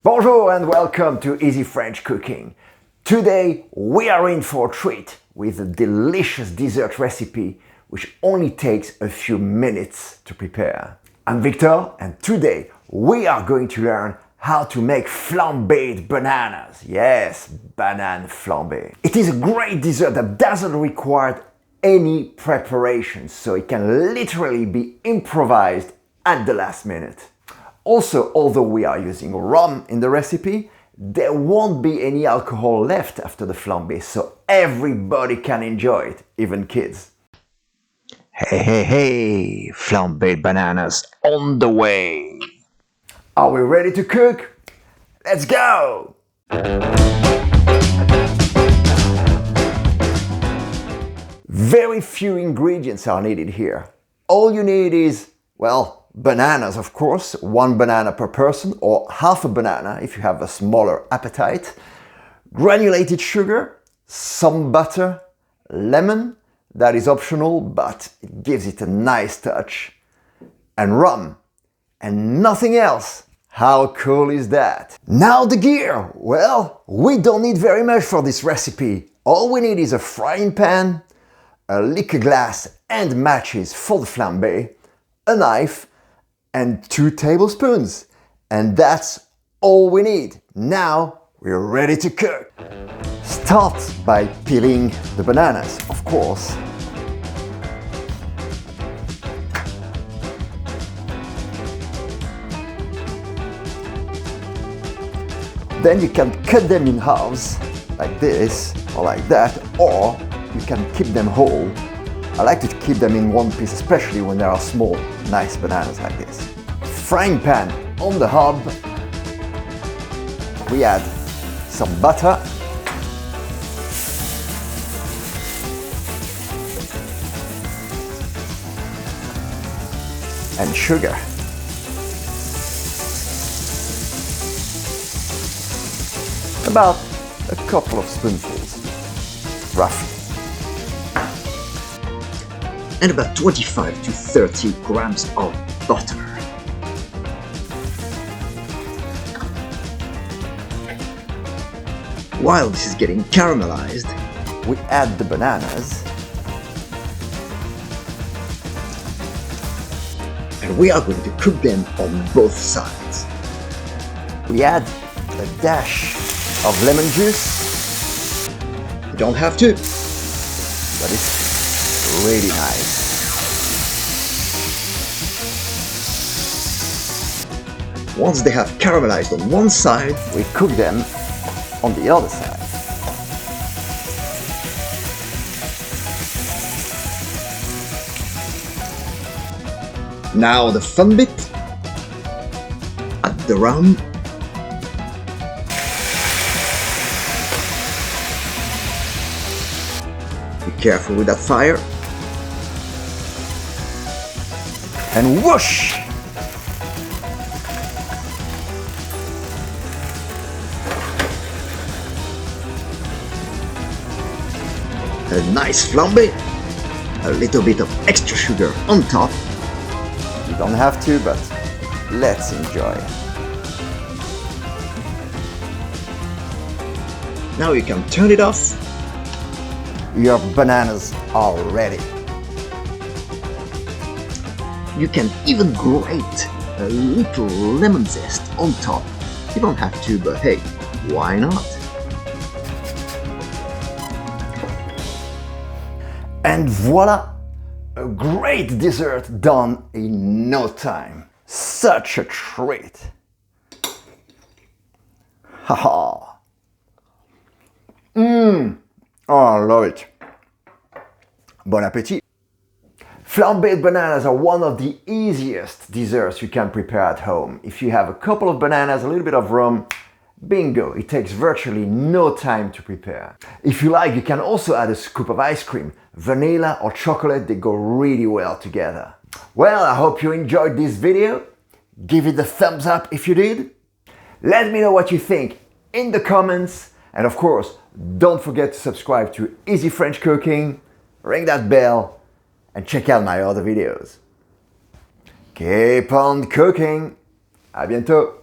Bonjour and welcome to Easy French Cooking. Today we are in for a treat with a delicious dessert recipe which only takes a few minutes to prepare. I'm Victor and today we are going to learn how to make flambéed bananas. Yes, banana flambe. It is a great dessert that doesn't require any preparation, so it can literally be improvised at the last minute. Also, although we are using rum in the recipe, there won't be any alcohol left after the flambe, so everybody can enjoy it, even kids. Hey, flambéed bananas on the way! Are we ready to cook? Let's go! Very few ingredients are needed here. All you need is, well, bananas, of course, 1 banana per person or half a banana if you have a smaller appetite, granulated sugar, some butter, lemon, that is optional but it gives it a nice touch, and rum, and nothing else. How cool is that? Now the gear! Well, we don't need very much for this recipe. All we need is a frying pan, a liquor glass and matches for the flambe, a knife, and 2 tablespoons. And that's all we need. Now we're ready to cook. Start by peeling the bananas, of course. Then you can cut them in halves, like this, or like that, or you can keep them whole. I like to keep them in one piece, especially when there are small, nice bananas like this. Frying pan on the hob. We add some butter. And sugar. About a couple of spoonfuls, roughly. And about 25 to 30 grams of butter. While this is getting caramelized, we add the bananas. And we are going to cook them on both sides. We add a dash of lemon juice. You don't have to, but it's really nice. Once they have caramelized on one side, we cook them on the other side. Now the fun bit. Add the rum. Be careful with that fire. And whoosh! A nice flambe, a little bit of extra sugar on top. You don't have to, but let's enjoy. Now you can turn it off. Your bananas are ready. You can even grate a little lemon zest on top. You don't have to, but hey, why not? And voila! A great dessert done in no time. Such a treat! Haha! Oh, I love it. Bon appetit! Flambéed bananas are one of the easiest desserts you can prepare at home. If you have a couple of bananas, a little bit of rum, bingo! It takes virtually no time to prepare. If you like, you can also add a scoop of ice cream. Vanilla or chocolate, they go really well together. Well, I hope you enjoyed this video. Give it a thumbs up if you did. Let me know what you think in the comments. And of course, don't forget to subscribe to Easy French Cooking, ring that bell, and check out my other videos. Keep on cooking! À bientôt!